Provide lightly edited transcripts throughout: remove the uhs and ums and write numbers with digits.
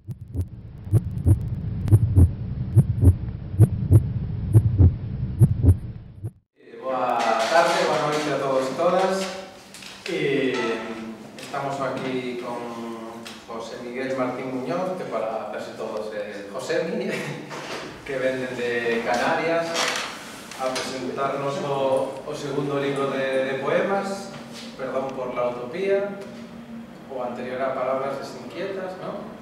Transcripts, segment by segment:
Boa tarde, boa noite a todos e todas. Estamos aquí con José Miguel Martín Muñoz, que para verse todos Josemi, que venden de Canarias, a presentarnos o segundo libro de poemas, Perdón por la utopía, o anterior a Palabras desinquietas, ¿no?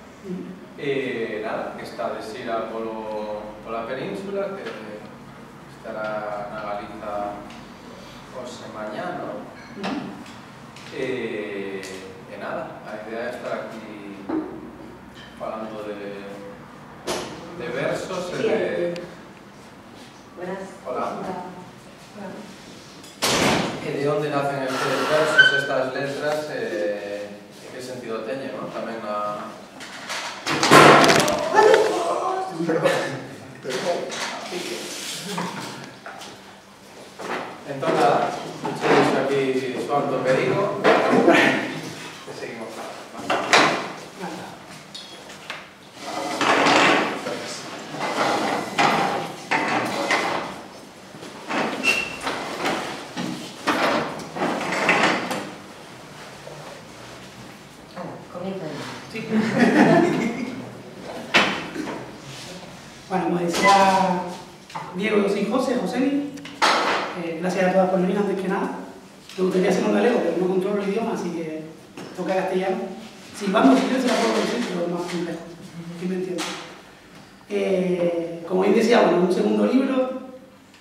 Nada, que está de xira pola península, que estará na Galiza hoxe mañá, non? E nada, a idea é estar aquí falando de versos e de... Hola. E de onde nacen estes versos, estas letras, e que sentido teñen, non? Tamén a... Entón, nada, deixo aquí suanto que digo e seguimos falando. Sí. Bueno, como decía Diego, yo soy Josemi. Gracias a todas por venir, antes que nada. Me gustaría hacer un galego, pero no controlo el idioma, así que toca castellano. Silbando, si quieres, se la puedo decir, pero es más complejo. ¿Quién me entiende? Como bien decía, bueno, es un segundo libro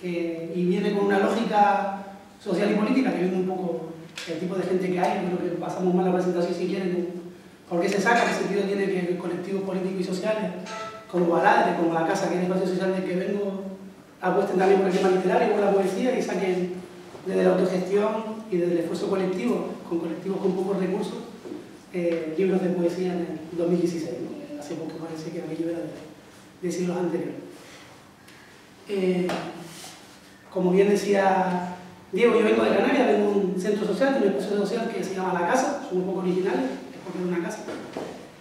y viene con una lógica social y política que viene un poco el tipo de gente que hay. Creo que pasamos más la presentación si quieren. ¿Por qué se saca? ¿Qué sentido tiene que colectivos políticos y sociales, como Baladre, como La Casa, que es el espacio social del que vengo, apuesten también por el tema literario, por la poesía, y saquen desde la autogestión y desde el esfuerzo colectivo, con colectivos con pocos recursos, libros de poesía en el 2016, ¿no? Hace poco parece que aquello era de siglos anteriores. Como bien decía Diego, yo vengo de Canarias, vengo de un centro social, de un espacio social que se llama La Casa, son un poco originales, es porque es una casa.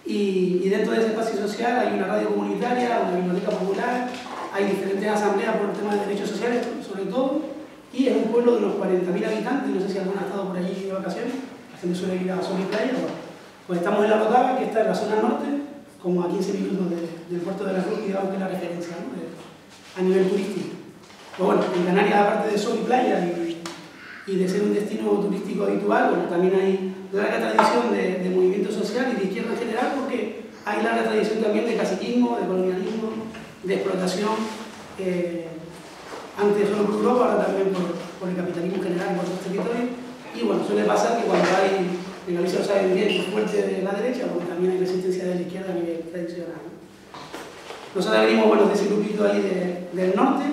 Y dentro de ese espacio social hay una radio comunitaria, una biblioteca popular, hay diferentes asambleas por el tema de derechos sociales, sobre todo, y es un pueblo de unos 40.000 habitantes, no sé si alguno ha estado por allí de vacaciones, la gente suele ir a Sol y Playa, pues estamos en La Rotava, que está en la zona norte, como a 15 minutos del puerto de la Cruz, digamos que es la referencia, ¿no? A nivel turístico. Pues bueno, en Canarias, aparte de Sol y Playa y de ser un destino turístico habitual, bueno, también hay larga tradición de movimiento social y de izquierda en general, porque hay larga tradición también de caciquismo, de colonialismo, de explotación, antes solo por Europa, ahora también por el capitalismo general en otros territorios. Y bueno, suele pasar que cuando hay, en Galicia lo saben bien, un fuerte de la derecha, porque también hay resistencia de la izquierda a nivel tradicional, ¿no? Nosotros venimos, bueno, de ese grupito ahí del norte,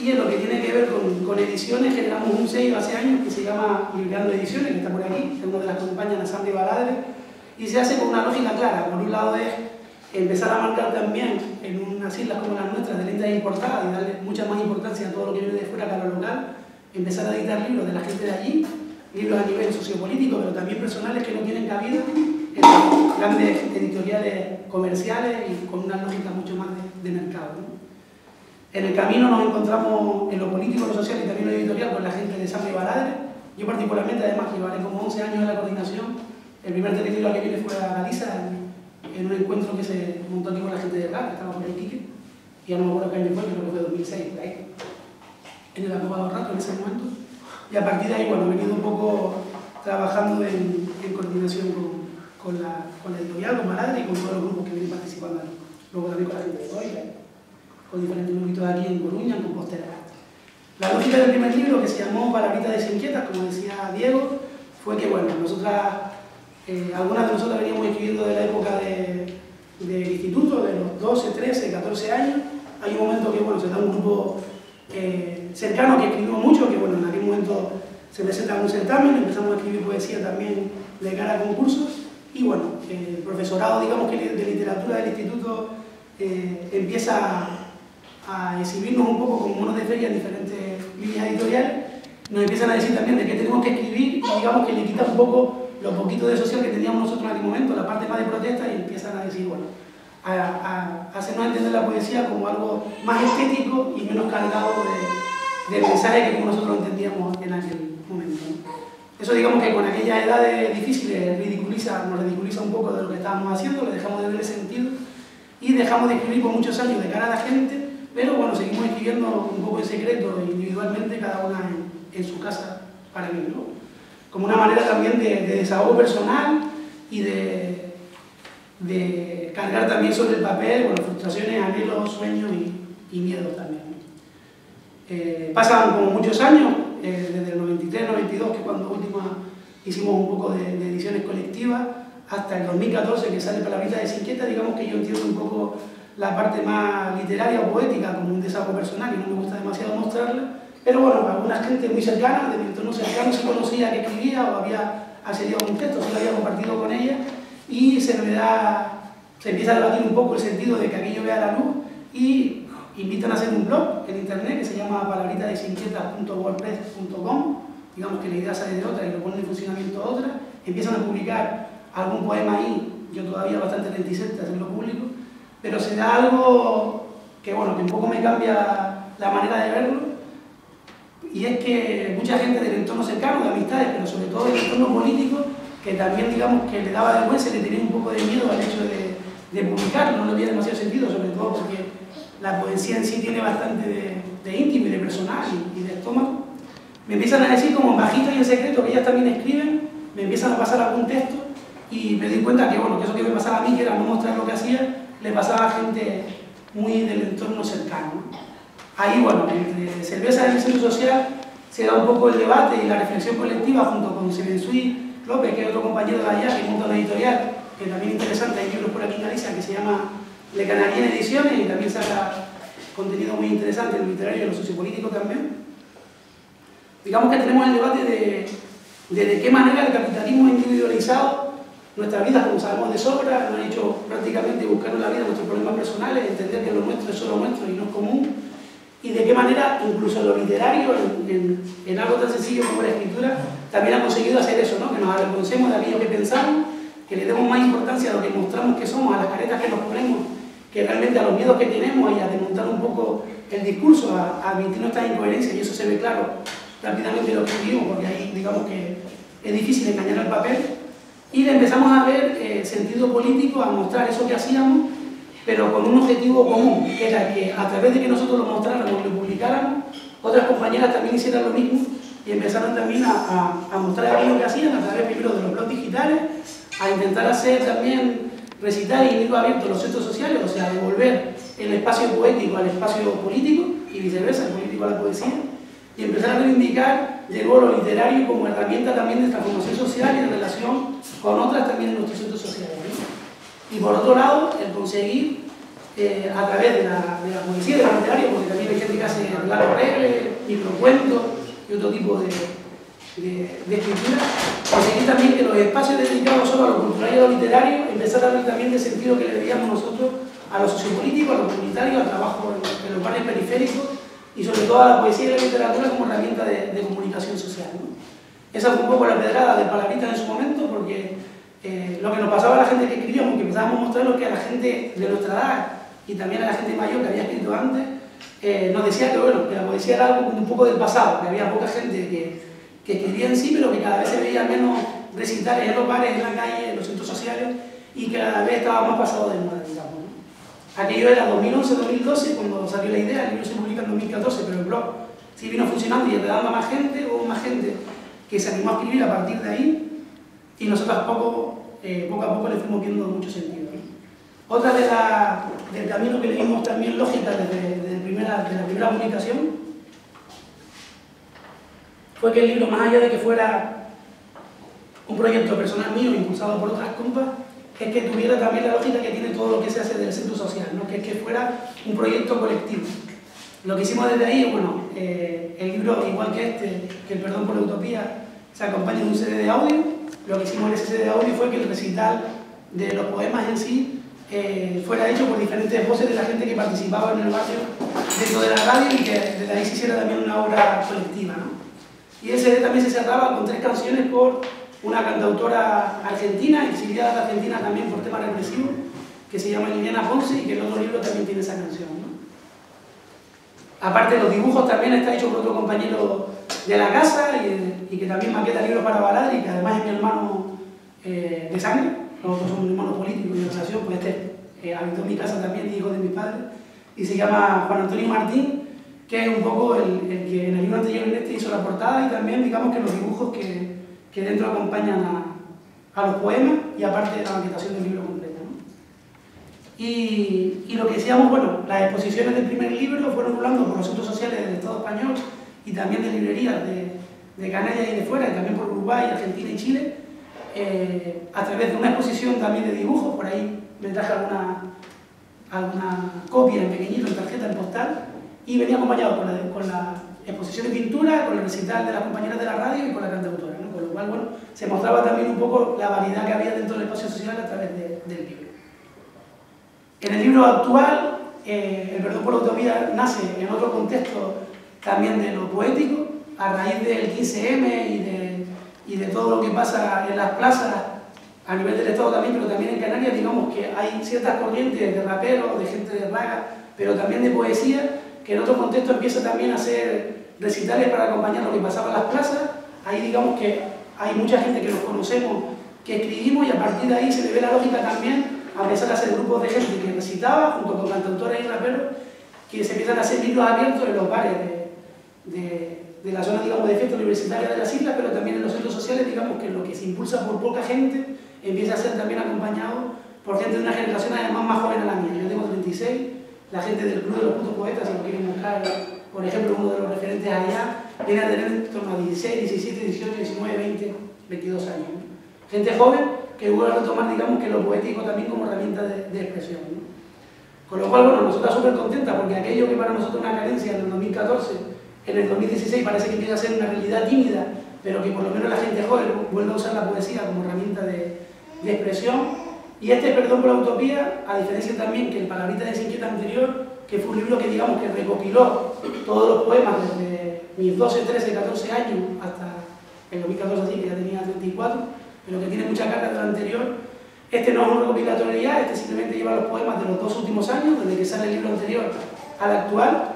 y en lo que tiene que ver con ediciones, generamos un sello hace años que se llama Libreando Ediciones, que está por aquí, es una de las que acompaña a Sandra y Baladre, y se hace con una lógica clara. Por un lado es empezar a marcar también en unas islas como las nuestras de letras importadas y darle mucha más importancia a todo lo que viene de fuera que a lo local, empezar a editar libros de la gente de allí, libros a nivel sociopolítico, pero también personales que no tienen cabida en las grandes editoriales comerciales y con una lógica mucho más de mercado, ¿no? En el camino nos encontramos en lo político, lo social y también lo editorial con la gente de Sandra y Baladre. Yo particularmente, además, llevaré como 11 años en la coordinación. El primer territorio que viene fue a Galiza, en un encuentro que se montó aquí con la gente de RAP, que estaba por el Quique, y ya no me acuerdo qué año fue, creo que fue 2006, por ahí, en el Acobado Rato en ese momento. Y a partir de ahí, bueno, he venido un poco trabajando en coordinación con la editorial, con Baladre y con todos los grupos que vienen participando. Luego también con la gente de Goya, con diferentes grupitos aquí en Coruña, en Compostela. La lógica del primer libro, que se llamó Palabritas desinquietas, como decía Diego, fue que, bueno, algunas de nosotras veníamos escribiendo de la época del instituto, de los 12, 13, 14 años. Hay un momento que, bueno, se da un grupo cercano que escribimos mucho, que, bueno, en aquel momento se presenta un certamen, empezamos a escribir poesía también de cara a concursos, y, bueno, el profesorado, digamos, que de literatura del instituto empieza a exhibirnos un poco como monos de feria en diferentes líneas editoriales. Nos empiezan a decir también de que tenemos que escribir y digamos que le quita un poco lo poquito de social que teníamos nosotros en aquel momento, la parte más de protesta, y empiezan a decir, bueno, a hacernos entender la poesía como algo más estético y menos cargado de mensajes que como nosotros lo entendíamos en aquel momento, ¿no? Eso, digamos que con aquellas edades difíciles nos ridiculiza un poco de lo que estábamos haciendo, le dejamos de ver el sentido y dejamos de escribir por muchos años de cara a la gente, pero bueno, seguimos escribiendo un poco en secreto, individualmente, cada una en su casa para mí, ¿no? Como una manera también de desahogo personal y de cargar también sobre el papel, bueno, frustraciones, anhelos, sueños y miedos también, ¿no? Pasan como muchos años, desde el 93, 92, que es cuando hicimos un poco de ediciones colectivas, hasta el 2014, que sale Palabrita Desinquieta. Digamos que yo entiendo un poco la parte más literaria o poética como un desahogo personal y no me gusta demasiado mostrarla, pero bueno, alguna gente muy cercana, de mi entorno cercano, se conocía que escribía o había accedido a un texto, se lo había compartido con ella y se empieza a debatir un poco el sentido de que aquello vea la luz y invitan a hacer un blog en internet que se llama palabritadesinquietas.wordpress.com. Digamos que la idea sale de otra y lo ponen en funcionamiento otra. Empiezan a publicar algún poema ahí, yo todavía bastante reticente a hacerlo público, pero se da algo que, bueno, que un poco me cambia la manera de verlo, y es que mucha gente del entorno cercano, de amistades, pero sobre todo del entorno político, que también, digamos, que le daba vergüenza y le tenía un poco de miedo al hecho de publicarlo, no le había demasiado sentido, sobre todo porque la poesía en sí tiene bastante de íntimo y de personal y de estómago. Me empiezan a decir como en bajito y en secreto, que ellas también escriben, me empiezan a pasar algún texto y me doy cuenta que, bueno, que eso que me pasaba a mí, que era no mostrar lo que hacía, le pasaba a gente muy del entorno cercano, ¿no? Ahí, bueno, entre Cerveza y el Centro Social se da un poco el debate y la reflexión colectiva junto con Sebensui López, que es otro compañero de allá, que monta una editorial, que también es interesante, hay libros por aquí en Galicia, que se llama Le Canarien Ediciones, y también saca contenido muy interesante en lo literario y en lo sociopolítico también. Digamos que tenemos el debate de qué manera el capitalismo ha individualizado nuestras vidas, como sabemos de sobra, nos ha hecho prácticamente buscar en la vida nuestros problemas personales, entender que lo nuestro es solo nuestro y no es común, y de qué manera incluso lo literario, en algo tan sencillo como la escritura, también ha conseguido hacer eso, ¿no? Que nos avergoncemos de aquello que pensamos, que le demos más importancia a lo que mostramos que somos, a las caretas que nos ponemos, que realmente a los miedos que tenemos y a desmontar un poco el discurso, a admitir nuestras incoherencias, y eso se ve claro rápidamente lo que vivimos, porque ahí digamos que es difícil engañar al papel, y le empezamos a ver sentido político, a mostrar eso que hacíamos, pero con un objetivo común, que era que a través de que nosotros lo mostráramos y lo publicáramos, otras compañeras también hicieran lo mismo y empezaron también a mostrar aquello que hacían a través primero de los blogs digitales, a intentar hacer también recitar y libros abiertos los centros sociales, o sea, devolver el espacio poético al espacio político y viceversa, el político a la poesía, y empezar a reivindicar de nuevo lo literario como herramienta también de transformación social y de relación con otras también en nuestros centros sociales, ¿no? Y por otro lado, el conseguir, a través de la poesía, de la literaria, porque también hay gente que hace relatos breves, microcuentos y otro tipo de escritura, conseguir también que los espacios dedicados solo a lo cultural y a lo literario empezar a ver también el sentido que le veíamos nosotros a lo sociopolítico, a lo comunitario, al trabajo en los barrios periféricos y sobre todo a la poesía y la literatura como herramienta de comunicación social, ¿no? Esa fue un poco la pedrada de Palabrita en su momento, porque lo que nos pasaba a la gente que escribíamos, que empezábamos a mostrar lo que a la gente de nuestra edad y también a la gente mayor que había escrito antes, nos decía que, bueno, que la poesía era algo un poco del pasado, que había poca gente que escribía en sí, pero que cada vez se veía menos recitales en los bares, en la calle, en los centros sociales, y que cada vez estaba más pasado de moda, digamos, ¿no? Aquello era 2011-2012, cuando salió la idea, el libro se publica en 2014, pero el blog sí vino funcionando y ayudando a más gente, hubo más gente que se animó a escribir a partir de ahí, y nosotros poco a poco le fuimos viendo mucho sentido, ¿no? Otra del camino que le dimos también lógica desde la primera publicación fue que el libro, más allá de que fuera un proyecto personal mío impulsado por otras compas, es que tuviera también la lógica que tiene todo lo que se hace del centro social, ¿no? Que es que fuera un proyecto colectivo. Lo que hicimos desde ahí, bueno, el libro, igual que este, que el Perdón por la Utopía, se acompaña de un CD de audio. Lo que hicimos en ese CD de audio fue que el recital de los poemas en sí fuera hecho por diferentes voces de la gente que participaba en el barrio dentro de la radio y que desde ahí se hiciera también una obra colectiva, ¿no? Y el CD también se cerraba con 3 canciones por una cantautora argentina, exiliada de Argentina también por temas represivos, que se llama Liliana Ponce y que el otro libro también tiene esa canción, ¿no? Aparte, los dibujos también está hecho por otro compañero de la casa y que también maqueta libros para Baladre y que además es mi hermano de sangre. Nosotros somos hermanos políticos y de relación, pues habitó en mi casa también, hijo de mis padres, y se llama Juan Antonio Martín, que es un poco el que en el libro anterior en este hizo la portada y también, digamos, que los dibujos que dentro acompañan a los poemas y aparte de la maquetación del libro completo, ¿no? Y lo que decíamos, bueno, las exposiciones del primer libro fueron rulando por los centros sociales del Estado español y también de librerías de Canarias y de fuera, y también por Uruguay, Argentina y Chile, a través de una exposición también de dibujos. Por ahí me traje alguna copia en pequeñito, en tarjeta, en postal, y venía acompañado con la exposición de pintura, con el recital de las compañeras de la radio y con la cantautora, ¿no? Con lo cual, bueno, se mostraba también un poco la variedad que había dentro del espacio social a través del libro. En el libro actual, El perdón por la utopía nace en otro contexto también de lo poético, a raíz del 15M y de todo lo que pasa en las plazas a nivel del Estado también, pero también en Canarias. Digamos que hay ciertas corrientes de raperos, de gente de raga, pero también de poesía, que en otro contexto empieza también a hacer recitales para acompañar lo que pasaba en las plazas. Ahí digamos que hay mucha gente que nos conocemos, que escribimos, y a partir de ahí se le ve la lógica también a empezar a hacer grupos de gente que recitaba, junto con cantautores y raperos, que se empiezan a hacer libros abiertos en los bares de la zona, digamos, de fiesta universitaria de las islas, pero también en los centros sociales. Digamos que lo que se impulsa por poca gente empieza a ser también acompañado por gente de una generación además más joven a la mía. Yo tengo 36, la gente del Club de los Putos Poetas, si lo quieren buscar, por ejemplo, uno de los referentes allá, viene a tener en torno a 16, 17, 18, 19, 20, 22 años, ¿no? Gente joven que vuelve a retomar, digamos, que lo poético también como herramienta de expresión, ¿no? Con lo cual, bueno, nosotros súper contentas, porque aquello que para nosotros una carencia en el 2014, en el 2016 parece que empieza a ser una realidad tímida, pero que por lo menos la gente joven vuelve a usar la poesía como herramienta de expresión. Y este Perdón por la utopía, a diferencia también que el Palabrita desinquieta anterior, que fue un libro que, digamos, que recopiló todos los poemas desde mis 12, 13, 14 años hasta el 2014, así que ya tenía 34, pero que tiene mucha carga de lo anterior. Este no es un recopilatorio ya, este simplemente lleva los poemas de los 2 últimos años, desde que sale el libro anterior al actual.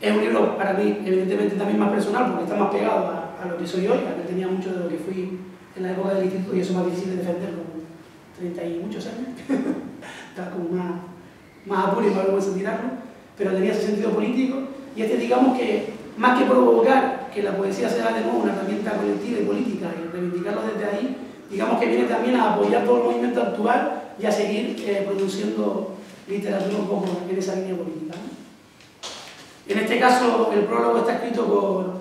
Es un libro para mí, evidentemente, también más personal, porque está más pegado a lo que soy hoy, a que tenía mucho de lo que fui en la época del instituto, y eso es más difícil de defender con 30 y muchos años. Está como más apuro y más vergüenza tirarlo, pero tenía ese sentido político. Y este, digamos que, más que provocar que la poesía sea de nuevo una herramienta colectiva y política y reivindicarlo desde ahí, digamos que viene también a apoyar todo el movimiento actual y a seguir produciendo literatura un poco en esa línea política, ¿no? En este caso, el prólogo está escrito por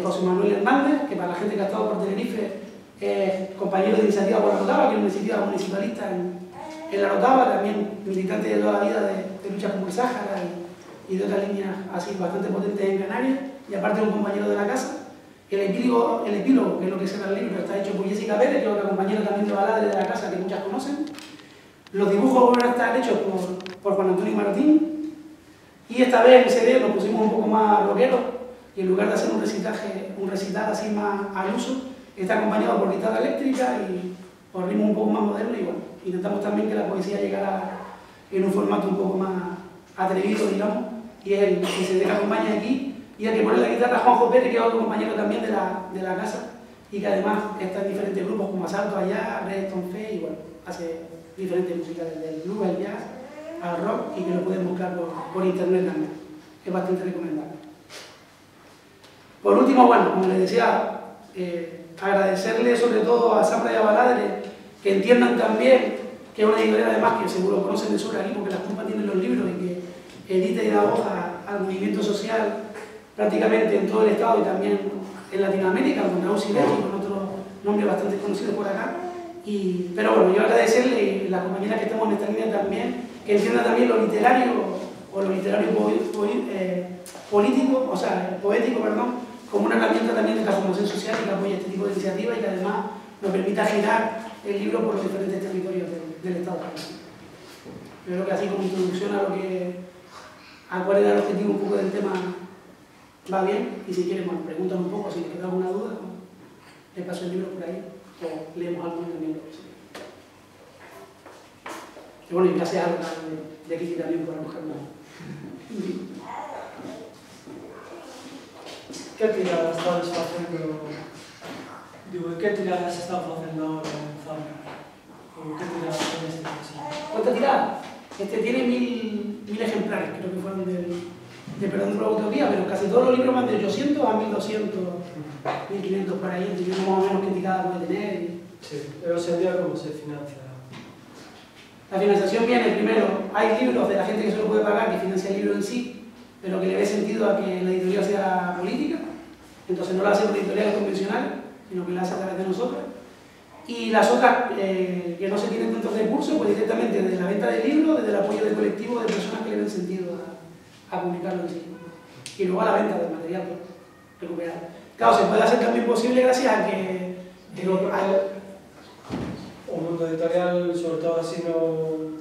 José Manuel Hernández, que para la gente que ha estado por Tenerife es compañero de iniciativa por la Rotava, que es una iniciativa municipalista en la Rotava, también militante de toda la vida de lucha por el Sáhara y de otras líneas así bastante potentes en Canarias, y aparte un compañero de la casa. El epílogo, que es lo que se llama el libro, está hecho por Jessica Pérez, que es otra compañera también de Baladre de la casa que muchas conocen. Los dibujos van a estar hechos por Juan Antonio Martín, y esta vez en CD nos pusimos un poco más rockeros, y en lugar de hacer un recital así más al uso, está acompañado por guitarra eléctrica y por ritmo un poco más moderno. Y bueno, intentamos también que la poesía llegara en un formato un poco más atrevido, digamos, y es el CD que acompaña aquí. Y el que pone la guitarra, Juanjo Pérez, que es otro compañero también de la casa, y que además está en diferentes grupos como Asalto Allá, Redstone Fe, y bueno, hace diferentes músicas, desde el blues, el jazz, al rock, y que lo pueden buscar por internet también. Es bastante recomendable. Por último, bueno, como les decía, agradecerle sobre todo a Zambra y a Baladre que entiendan también que es una editorial, además, que seguro conocen de sobra aquí, porque las compas tienen los libros y que edita y da voz al movimiento social prácticamente en todo el estado y también en Latinoamérica, con Raúl Silvestre y con otros nombres bastante conocidos por acá. Pero bueno, yo agradecerle a las compañeras que estamos en esta línea también, que entiendan también lo literario, o lo literario político, o sea, poético, perdón, como una herramienta también de transformación social y que apoya este tipo de iniciativas y que además nos permita girar el libro por los diferentes territorios del Estado. Yo creo que así como introducción a cuál era el objetivo un poco del tema va bien, y si quieren, bueno, preguntan un poco, si les queda alguna duda, les paso el libro por ahí, o leemos algo en el libro. Y bueno, y gracias a Alba de aquí también por buscarlo. Que tiradas estás facendo? Digo, que tiradas están facendo ahora en Zambia? Ou que tiradas ten este así? ¿Cuántas tiradas? Este tiene 1000 ejemplares, creo que fueron de Perdón por la Utopía, pero casi todos los libros van de 800 a 1200, 1500 por ahí, entonces más o menos qué tirada puede tener. Sí, pero hoxe en día como se financia? La financiación viene primero, hay libros de la gente que se lo puede pagar, que financia el libro en sí, pero que le ve sentido a que la editorial sea política, entonces no la hace por editoriales convencionales, sino que la hace a través de nosotros. Y las otras, que no se tienen tantos recursos, pues directamente desde la venta de libros, desde el apoyo de colectivos de personas que le ven sentido a publicarlo en sí. Y luego a la venta del material recuperado. Claro, se puede hacer también posible gracias a que... O mundo editorial, sobre todo así no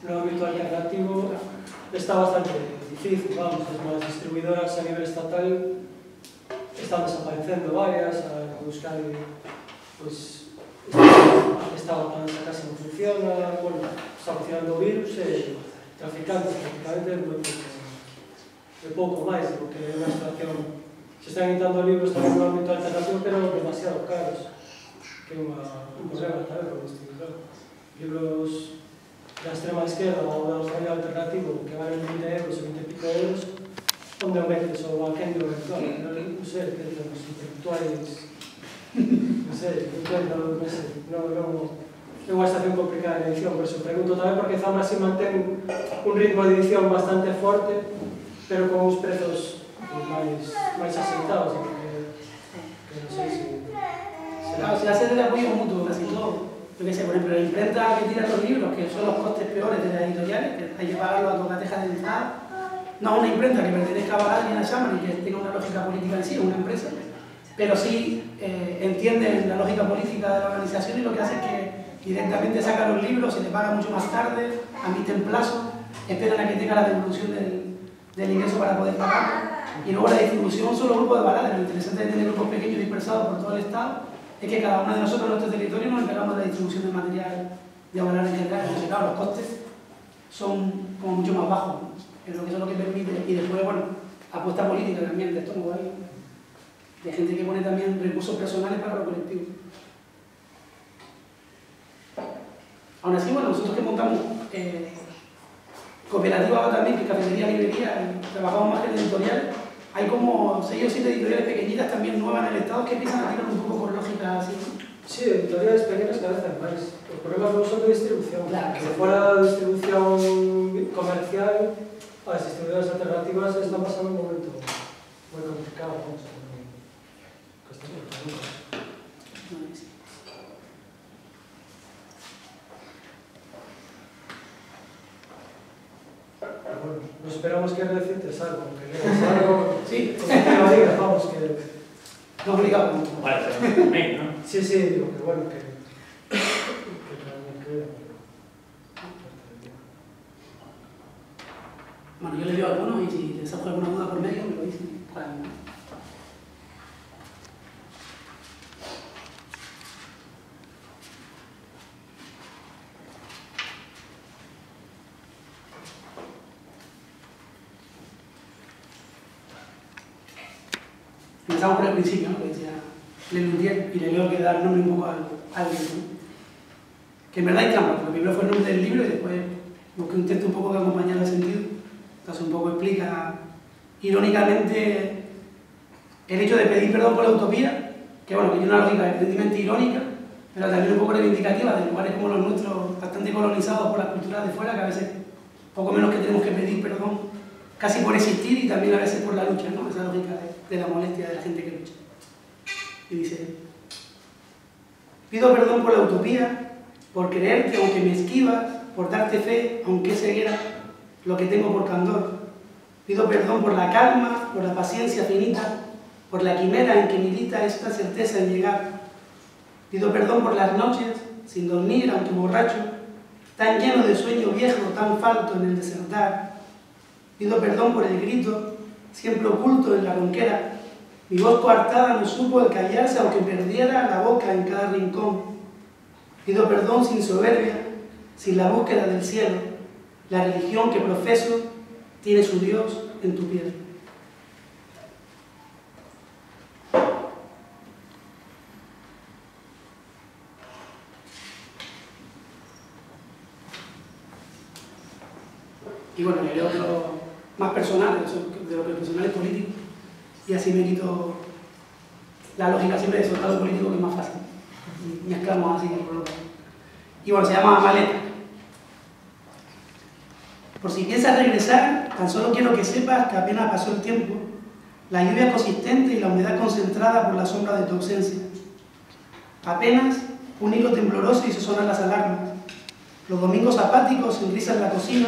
ámbito alternativo, está bastante difícil, vamos, as distribuidoras a nivel estatal están desaparecendo varias, a buscar, pues, estaba para esa casa non funciona, bueno, está funcionando o virus e traficantes, prácticamente de pouco máis, porque é unha situación, se están editando libros tamén no ámbito alternativo, pero demasiado caros, que é un problema tamén con o distribuidor. Libros da extrema esquerda ou do rollo alternativo que valen 20 euros ou 20 e pico euros, onde o metes o aquendo virtual, non sei, que temos intelectuais, non sei, non sei, é unha estación complicada de edición, por eso pregunto tamén porque Zambra si mantén un ritmo de edición bastante forte, pero con uns prezos máis aceptados, que non sei se... Claro, se hace de apoyo mutuo, casi todo. Yo qué sé, por ejemplo, la imprenta que tira los libros, que son los costes peores de las editoriales, que hay que pagarlo a tocateja de entrada, no una imprenta que pertenezca a Baladre ni a Xamar y que tenga una lógica política en sí, una empresa, pero sí entienden la lógica política de la organización y lo que hace es que directamente sacan los libros, se les paga mucho más tarde, admiten plazo, esperan a que tenga la devolución del ingreso para poder pagarlo. Y luego la distribución son los grupos de Baladre. Lo interesante de tener grupos pequeños dispersados por todo el Estado es que cada uno de nosotros en nuestro territorio nos encargamos de la distribución del material de Baladre en general. Entonces, claro, los costes son como mucho más bajos, ¿no? Pero que eso es lo que permite. Y después, bueno, apuesta política también de estómago ahí, de gente que pone también recursos personales para los colectivos. Aún así, bueno, nosotros que montamos cooperativa ahora también, que cafetería, librería, trabajamos más que en editoriales, hay como 6 o 7 editoriales pequeñitas también nuevas en el Estado que empiezan a tirar un poco por lógica así. Sí, editoriales pequeñas cada vez hay más. Los problemas no son de distribución. Claro. Si fuera de distribución comercial, las distribuidoras alternativas están pasando un momento muy complicado. Vamos a ver. Bueno, nos esperamos que recites algo, que leas algo. Sí, como te lo digas, vamos, que... no obligado. Vale, pero también, ¿no? Sí, sí, digo que bueno, que realmente... Bueno, yo le digo a algunos y si les surge alguna duda por medio me lo dicen. Empezamos por el principio, ¿no? Que decía Le Luthier, y le leo que dar nombre un poco al libro, ¿no? Que en verdad hay trampa, porque primero fue el nombre del libro y después busqué un texto un poco que acompañara el sentido. Entonces un poco explica irónicamente el hecho de pedir perdón por la utopía, que bueno, que tiene una lógica evidentemente irónica, pero también un poco reivindicativa de lugares como los nuestros, bastante colonizados por las culturas de fuera, que a veces poco menos que tenemos que pedir perdón casi por existir y también a veces por la lucha, ¿no? Esa lógica de la molestia de la gente que lucha. Y dice: pido perdón por la utopía, por creerte aunque me esquivas, por darte fe aunque ceguera lo que tengo por candor. Pido perdón por la calma, por la paciencia finita, por la quimera en que milita esta certeza en llegar. Pido perdón por las noches, sin dormir aunque borracho, tan lleno de sueño viejo, tan falto en el desertar. Pido perdón por el grito, siempre oculto en la ronquera. Mi voz coartada no supo el callarse aunque perdiera la boca en cada rincón. Pido perdón sin soberbia, sin la búsqueda del cielo, la religión que profeso tiene su Dios en tu piel. Y bueno, le leo otro más personal, de lo que personal es político, y así me quito la lógica siempre de soltar lo político, que es más fácil. Y mezclamos así por lo que... Y bueno, se llama Maleta. Por si piensas regresar, tan solo quiero que sepas que apenas pasó el tiempo, la lluvia consistente y la humedad concentrada por la sombra de tu ausencia. Apenas un hilo tembloroso hizo sonar las alarmas. Los domingos apáticos sin risa en la cocina,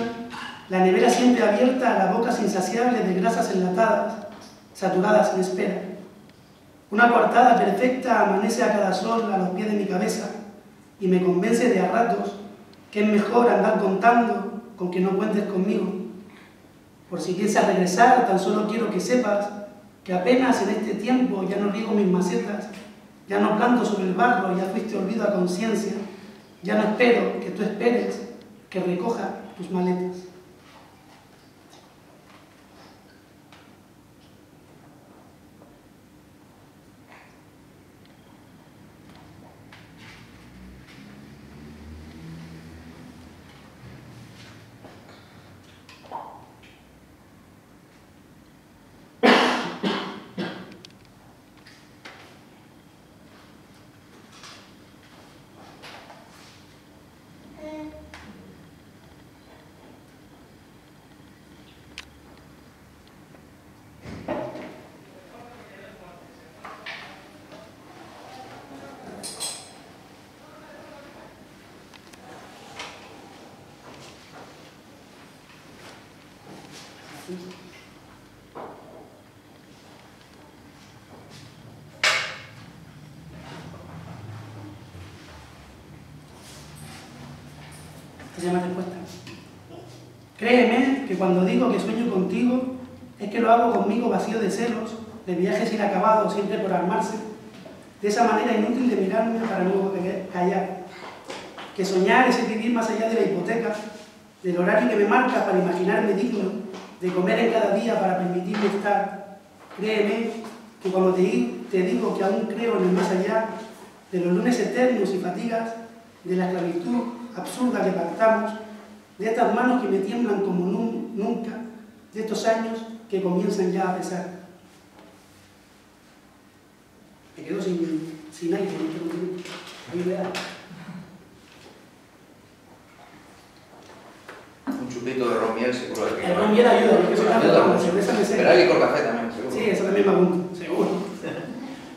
la nevera siempre abierta a la boca insaciable de grasas enlatadas, saturadas en espera. Una coartada perfecta amanece a cada sol a los pies de mi cabeza y me convence de a ratos que es mejor andar contando con que no cuentes conmigo. Por si piensas regresar, tan solo quiero que sepas que apenas en este tiempo ya no riego mis macetas, ya no planto sobre el barro, ya fuiste olvido a conciencia, ya no espero que tú esperes que recoja tus maletas. Se llama respuesta. Créeme que cuando digo que sueño contigo, es que lo hago conmigo vacío de celos, de viajes inacabados siempre por armarse, de esa manera inútil de mirarme para luego callar. Que soñar es vivir más allá de la hipoteca, del horario que me marca para imaginarme digno, de comer en cada día para permitirme estar. Créeme que cuando te digo que aún creo en el más allá, de los lunes eternos y fatigas, de la esclavitud absurda que pactamos, de estas manos que me tiemblan como nunca, de estos años que comienzan ya a pesar. Me quedo sin aire, no tengo idea. Un chupito de romiel seguro que... El romiel ayuda, porque eso la cerveza me seca. Pero hay licor café también, seguro. Sí, eso también me apunto, seguro.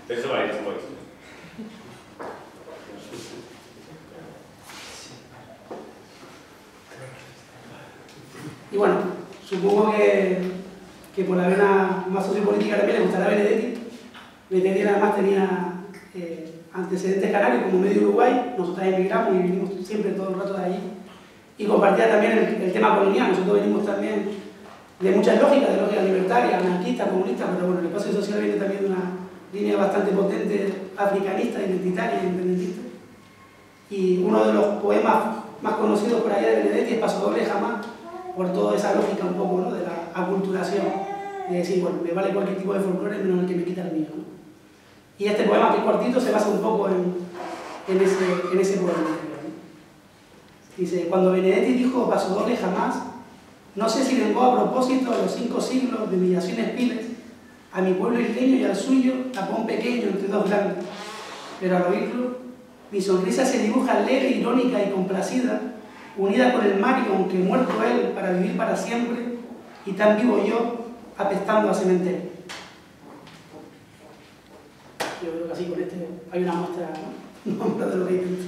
Eso va a ir después. Y bueno, supongo que por la vena más sociopolítica también le gustará Benedetti. Benedetti además tenía antecedentes canarios como medio Uruguay, nosotros emigramos y vivimos siempre todo el rato de allí. Y compartía también el tema colonial, nosotros venimos también de muchas lógicas, de lógica libertaria, anarquista, comunista, pero bueno, el espacio social viene también de una línea bastante potente africanista, identitaria, independentista. Y uno de los poemas más conocidos por allá de Benedetti es Paso Doble Jamás, por toda esa lógica un poco, ¿no?, de la aculturación, de decir, bueno, me vale cualquier tipo de folclore menos el que me quita el mío, ¿no? Y este poema, que es cortito, se basa un poco en ese poema. Dice, cuando Benedetti dijo Paso Doble Jamás, no sé si vengó a propósito a los 5 siglos de humillaciones piles, a mi pueblo isleño y al suyo, tapón pequeño entre dos grandes, pero al oírlo, mi sonrisa se dibuja leve, irónica y complacida, unida con el mar, y aunque muerto él para vivir para siempre, y tan vivo yo, apestando a cementerio. Yo creo que así con este hay una muestra, ¿no?, una muestra de lo que hay dentro.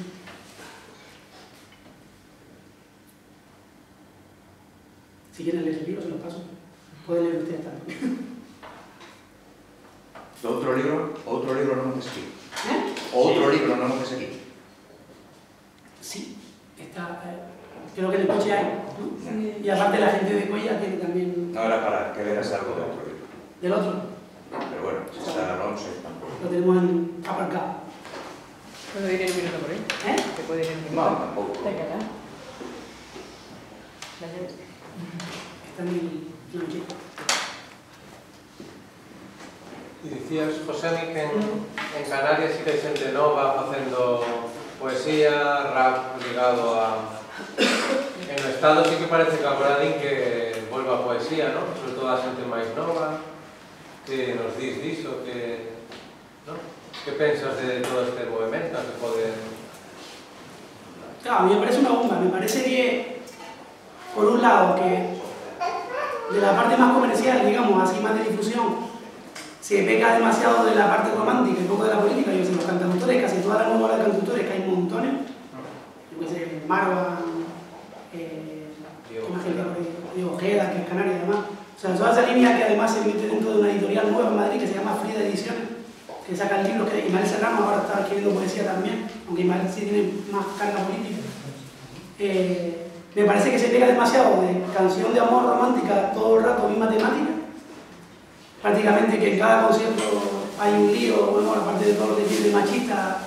Si quieren leer el libro, se los paso. Pueden leer ustedes también. Otro libro no hemos aquí. ¿Eh? Otro libro no hemos aquí. Sí, está, creo que en el coche hay, ¿no? Sí. Y aparte la gente de Cuella tiene también... No, era para que veas algo de otro libro. ¿Del otro? Pero bueno, si está, no sé tampoco. Lo tenemos aparcado. ¿Puedo ir en un minuto por ahí? ¿Eh? ¿Te puedo ir en un minuto? No, tampoco. Venga, Dicías, Josemi, que en Canarias sí que hai xente nova facendo poesía, rap ligado a... En o Estado sí que parece que agora din que volva a poesía, ¿no? Sobre todo a xente máis nova. Que nos dís diso, que... ¿no? Que pensas de todo este movimento que pode... Claro, a mí me parece una bomba. Me parece que, por un lado, que de la parte más comercial, digamos, así más de difusión, se peca demasiado de la parte romántica y poco de la política. Yo sé, los cantautores, casi todas las nuevas de cantautores, que hay montones, yo qué sé, Marwa, Diego Ojeda, que es canario además. O sea, toda esa línea que además se mete dentro de una editorial nueva en Madrid que se llama Frida Ediciones, que saca el libro, que Ismael Serrano ahora está escribiendo poesía también, aunque Ismael sí tiene más carga política. Me parece que se pega demasiado de canción de amor romántica todo el rato, misma temática. Prácticamente que en cada concierto hay un lío, bueno, aparte de todo lo que tiene machista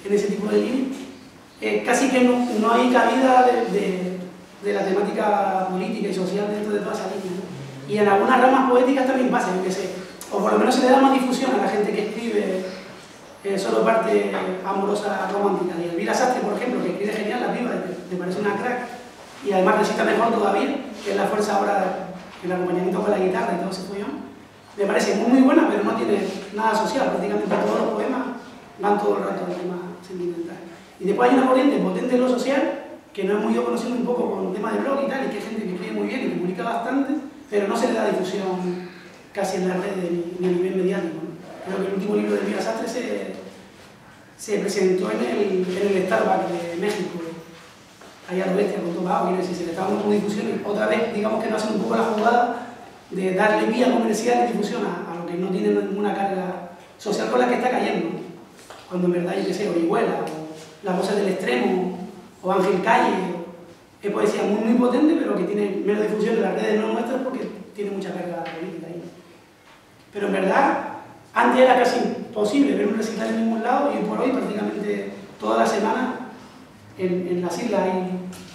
en ese tipo de línea. Casi que no hay cabida de la temática política y social dentro de toda esa línea, ¿no? Y en algunas ramas poéticas también pasa, yo qué sé, o por lo menos se le da más difusión a la gente que escribe solo parte amorosa romántica. Y Elvira Sastre, por ejemplo, que escribe genial, la piba, me parece una crack, y además recita mejor todavía, que es la fuerza ahora, el acompañamiento con la guitarra y todo ese follón. Me parece muy buena, pero no tiene nada social, prácticamente todos los poemas van todo el rato al tema sentimental. Y después hay una corriente potente en lo social, que no hemos ido conociendo un poco con temas de blog y tal, y que hay gente que escribe muy bien y que publica bastante, pero no se le da difusión casi en las redes ni a nivel mediático, ¿no? Creo que el último libro de Elvira Sastre se presentó en el Starbucks de México, ahí a lo bestia, con Topao, quiero decir, se le estaba dando como difusión y otra vez, digamos que no hacen un poco la jugada de darle vía comercial y difusión a lo que no tiene ninguna carga social con la que está cayendo, ¿no? Cuando en verdad, yo qué sé, Orihuela, o La Voz del Extremo, o Ángel Calle, es poesía muy potente, pero que tiene menos difusión en las redes no nuestras porque tiene mucha carga política ahí. Pero en verdad, antes era casi imposible ver un recital en ningún lado y por hoy prácticamente toda la semana en las islas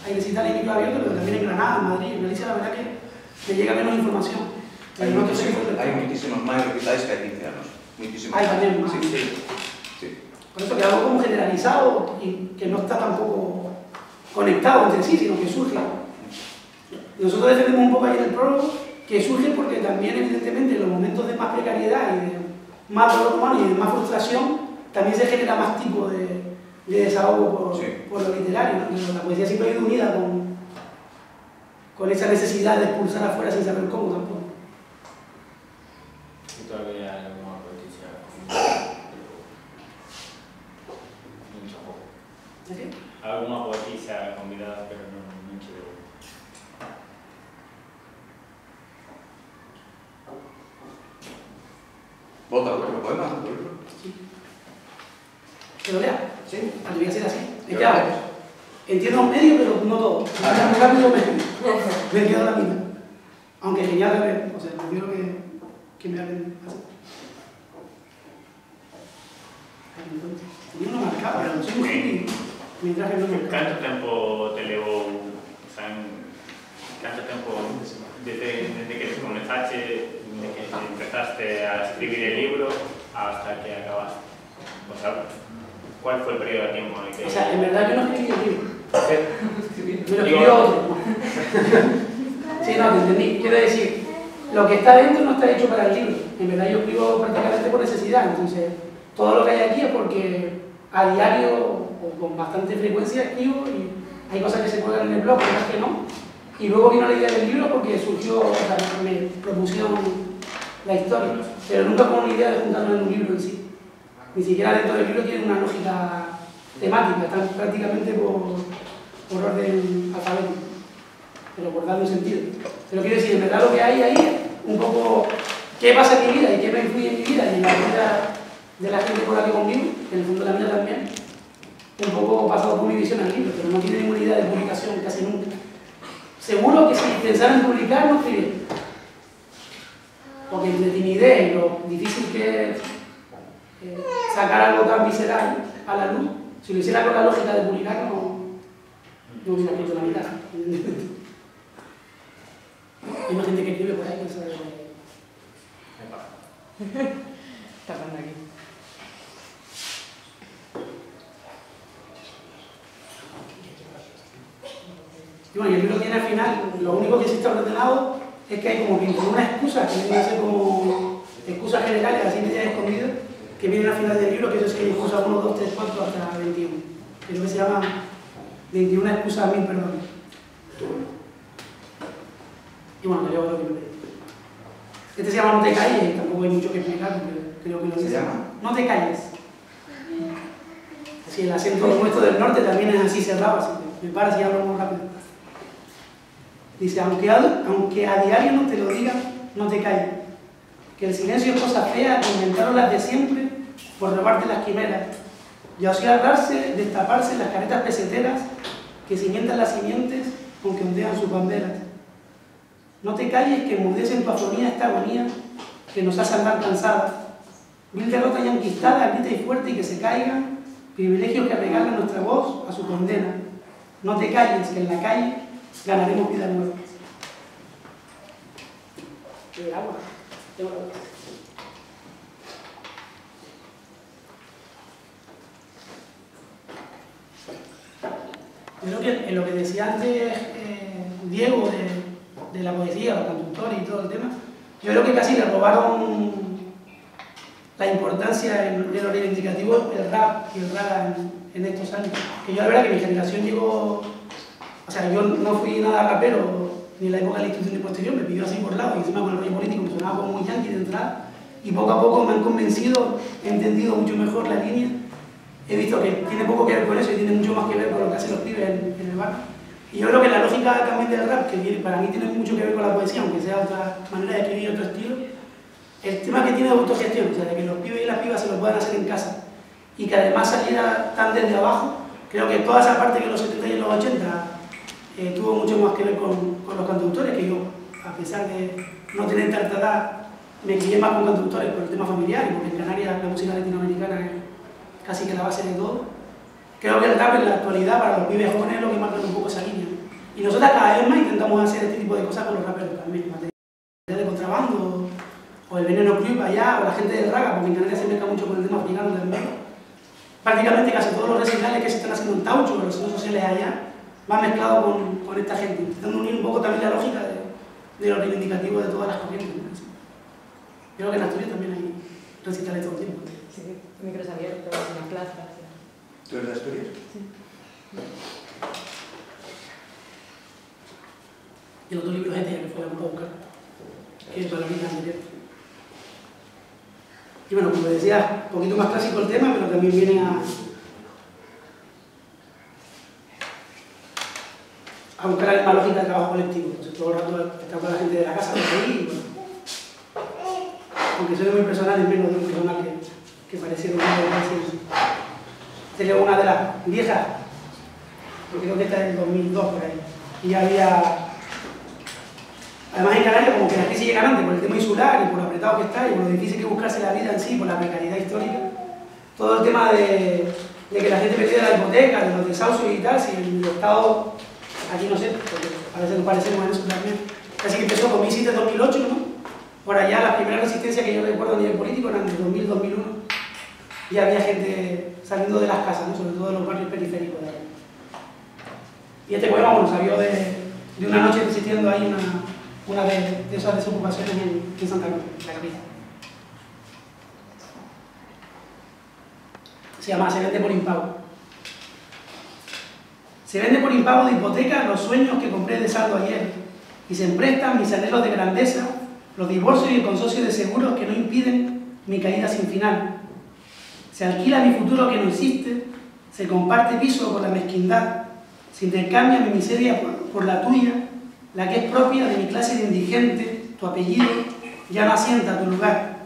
hay recitales y libros abiertos, pero también en Granada, en Madrid, en Galicia la verdad que me llega menos información. Hay muchísimos más recitales que hay 15 años. Muchísimos. Hay también más. Sí. Por eso que algo como generalizado y que no está tampoco conectado entre sí, sino que surge. Nosotros defendemos un poco ahí en el prólogo que surge porque también evidentemente en los momentos de más precariedad y de más dolor humano y de más frustración también se genera más tipo de desahogo por lo literario, ¿no? La poesía siempre ha ido unida con esa necesidad de expulsar afuera sin saber cómo tampoco. Y todavía hay alguna poetisa. Mucho poco. ¿Sí? Alguna poetisa convidada, pero no mucho. ¿Vota otro poema? Sí. ¿Que lo lea? Sí. Debería ser así. Es Yo que lo hago. Entiendo medio, pero no todo. Muy rápido me quedo la mitad. Aunque genial de ver. O sea, prefiero que me hablen así. Tenía una marcada, pero soy un hippie. Mientras que no me Canto tempo te levou, o sea, canto tempo desde que comenzaste, desde que empezaste a escribir el libro hasta que acabaste? O sea, ¿cuál fue el periodo de tiempo en el que...? O sea, en verdad yo no escribí el libro. Me lo Digo, escribió otro. Sí, no, te entendí. Quiero decir, lo que está dentro no está hecho para el libro. En verdad yo escribo prácticamente por necesidad. Entonces, todo lo que hay aquí es porque a diario o con bastante frecuencia escribo y hay cosas que se cuelgan en el blog, otras que no. Y luego vino la idea del libro porque surgió, o sea, me propusieron la historia, pero nunca con una idea de juntarlo en un libro en sí. Ni siquiera dentro del libro tiene una lógica temática, están prácticamente por orden alfabético, pero por darle un sentido. Pero quiero decir, en verdad lo que hay ahí es un poco qué pasa en mi vida y qué me influye en mi vida y en la vida de la gente con la que convivo, que en el fondo la mía también, un poco pasado por mi visión al libro, pero no tiene ninguna idea de publicación casi nunca. Seguro que si pensara en publicar no escribiría, porque entre timidez y lo difícil que es sacar algo tan visceral a la luz, si lo hiciera con la lógica de publicar no hubiera escrito la mitad. Hay más gente que escribe por ahí que sabe. Y bueno, y el libro tiene al final, lo único que sí está ordenado es que hay como 21 excusas, que vienen a ser como excusas generales, así medias escondidas, que vienen al final del libro, que eso es que excusa 1, 2, 3, 4 hasta 21. Creo que se llama 21 excusas, 1000 perdones. Y bueno, te leo otro que me leí. Este se llama No te calles, tampoco hay mucho que explicar, porque creo que lo ¿Se llama? No te calles. Así, el acento nuestro del norte también es así cerrado, así que me para si hablo muy rápido. Dice, aunque a diario no te lo diga, no te calles. Que el silencio es cosa fea, que inventaron las de siempre por robarte las quimeras. Y así hablarse, destaparse las caretas peseteras que cimentan las simientes con que ondean sus banderas. No te calles, que enmudece en tu afonía esta agonía que nos hace andar cansada. Mil derrotas ya enquistadas, grita y fuerte y que se caigan, privilegios que regalan nuestra voz a su condena. No te calles, que en la calle ganaremos vida nueva. El agua. Tengo agua. Creo que en lo que decía antes Diego de la poesía, los cantautores y todo el tema, yo creo que casi le robaron la importancia en lo reivindicativo el rap y el rap en estos años. Que yo la verdad que mi generación llegó, o sea, yo no fui nada rapero ni en la época de la institución posterior, me pidió así por lado y encima con el rollo político me sonaba como muy yankee de entrada y poco a poco me han convencido, he entendido mucho mejor la línea, he visto que tiene poco que ver con eso y tiene mucho más que ver con lo que hacen los pibes en el bar. Y yo creo que la lógica también del rap, que para mí tiene mucho que ver con la poesía, aunque sea otra manera de escribir, otro estilo, el tema que tiene de autogestión, o sea, de que los pibes y las pibas se lo puedan hacer en casa y que además saliera tan desde abajo, creo que toda esa parte que en los 70 y en los 80 tuvo mucho más que ver con los cantautores, que yo, a pesar de no tener tanta edad, me crié más con cantautores por el tema familiar y porque en Canarias la música latinoamericana es casi que la base de todo. Creo que el rap en la actualidad para los pibes jóvenes es lo que marca un poco esa línea. Y nosotros cada vez más intentamos hacer este tipo de cosas con los raperos también, material de contrabando, o el veneno cru para allá, o la gente del raga, porque en Canarias se mezcla mucho con el tema africano también. Prácticamente casi todos los recitales que se están haciendo en Taucho, o los centros sociales allá, van mezclados con esta gente, intentando unir un poco también la lógica de lo reivindicativo de todas las corrientes. Yo creo que en Asturias también hay recitales todo el tiempo. Sí, micros abiertos, en la plaza. ¿Tú eres de Asturias? Sí. Y el otro libro es que fue a buscar, que es para la vida anterior. Y bueno, como decía, un poquito más clásico el tema, pero también viene a buscar la misma lógica de trabajo colectivo. Entonces, todo el rato está con la gente de la casa, de ahí, y bueno, aunque soy muy personal, es menos de un personal que pareciera un poco de Esta es una de las viejas, porque creo que esta es del 2002 por ahí. Y ya había, además en Canarias, como que la crisis llega antes por el tema insular y por lo apretado que está y por lo difícil que es buscarse la vida en sí, por la precariedad histórica. Todo el tema de que la gente perdiera la hipoteca, de los desahucios y tal, si el Estado, aquí no sé, porque parece que parecemos en eso también, casi que empezó con 2007-2008, ¿no? Por allá las primeras resistencias que yo recuerdo a nivel político eran de 2000-2001. Y había gente saliendo de las casas, ¿no? Sobre todo de los barrios periféricos de ahí. Y este poema, bueno, salió de una noche resistiendo ahí una de esas desocupaciones en Santa Cruz, en la capital. Se llama Se vende por impago. Se vende por impago de hipoteca los sueños que compré de saldo ayer y se emprestan mis anhelos de grandeza, los divorcios y el consorcio de seguros que no impiden mi caída sin final. Se alquila mi futuro que no existe, se comparte piso con la mezquindad, se intercambia mi miseria por la tuya, la que es propia de mi clase de indigente, tu apellido ya no asienta tu lugar.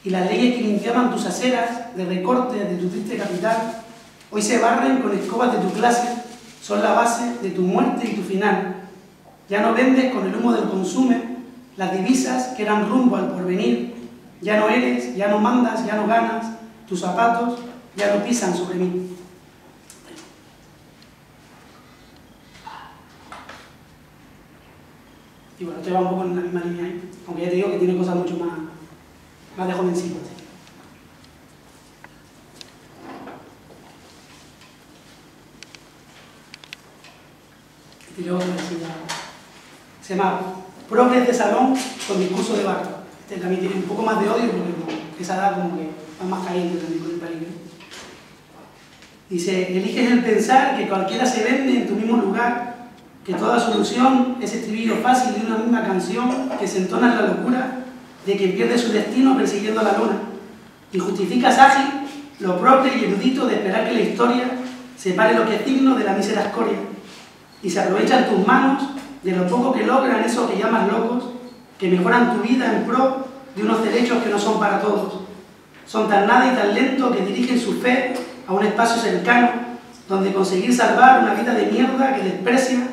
Y las leyes que limpiaban tus aceras de recortes de tu triste capital, hoy se barren con escobas de tu clase, son la base de tu muerte y tu final. Ya no vendes con el humo del consumo las divisas que eran rumbo al porvenir, ya no eres, ya no mandas, ya no ganas, tus zapatos ya no pisan sobre mí. Y bueno, esto va un poco en la misma línea ahí, aunque ya te digo que tiene cosas mucho más de jovencito. Y luego se llama Progres de Salón con discurso de barrio. Este también tiene un poco más de odio porque esa edad como que va más caliente también con el peligro. Dice, eliges el pensar que cualquiera se vende en tu mismo lugar, que toda solución es estribillo fácil de una misma canción que se entona en la locura de quien pierde su destino persiguiendo la luna, y justificas ágil lo propio y erudito de esperar que la historia separe lo que es digno de la mísera escoria, y se aprovechan tus manos de lo poco que logran esos que llamas locos, que mejoran tu vida en pro de unos derechos que no son para todos. Son tan nada y tan lento que dirigen su fe a un espacio cercano, donde conseguir salvar una vida de mierda que desprecia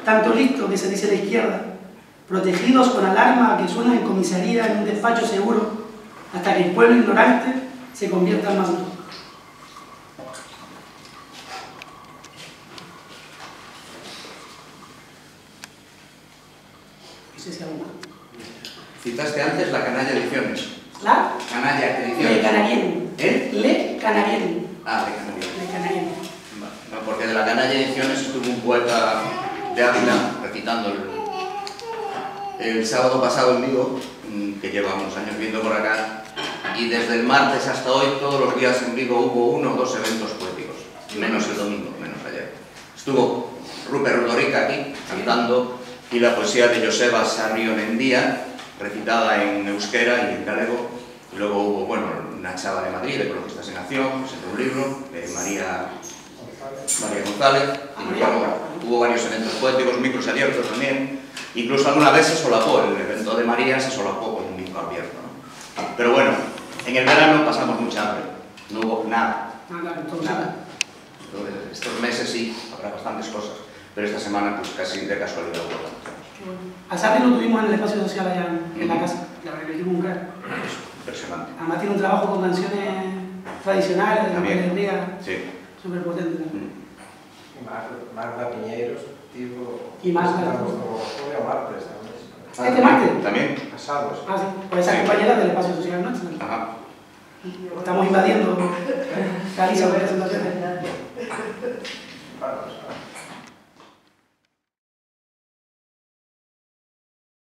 tanto listo que se dice la izquierda, protegidos con alarma que suena en comisaría en un despacho seguro, hasta que el pueblo ignorante se convierta en maduro. No sé si alguna. Citaste antes la Canalla Ediciones. ¿La? Canalla Ediciones. Le Canarien. ¿Eh? Le Canarien. Ah, de Canalla. Le Canarien. No, porque de la Canalla Ediciones estuvo un poeta de Ávila recitando el sábado pasado en Vigo, que lleva unos años viendo por acá, y desde el martes hasta hoy, todos los días en Vigo hubo 1 o 2 eventos poéticos, menos el domingo, menos ayer. Estuvo Rupert Rodorica aquí, cantando, y la poesía de Joseba Sarrión-Endía, recitada en euskera y en galego, y luego hubo, bueno, una chava de Madrid, de Ecologistas en Acción, presentó un libro, de María González, y bueno, hubo varios eventos poéticos, micros abiertos también, incluso alguna vez se solapó, el evento de María se solapó con un micro abierto, ¿no? Pero bueno, en el verano pasamos mucha hambre, no hubo nada, nada. Entonces, estos meses sí, habrá bastantes cosas, pero esta semana pues casi de casualidad hubo. A Sarri lo tuvimos en el espacio social allá en la casa, la verdad que hicimos un crack. Impresionante. Además tiene un trabajo con canciones tradicionales, de la alegría, Sí. súper potente. Magda Piñeiros, tipo... Y Magda. Estamos como Julio Martes también. ¿Este martes? ¿También? Casados. Ah, sí, pues esa compañera del espacio social nuestro. Ajá. Estamos invadiendo Galicia de presentaciones. Vamos, vamos.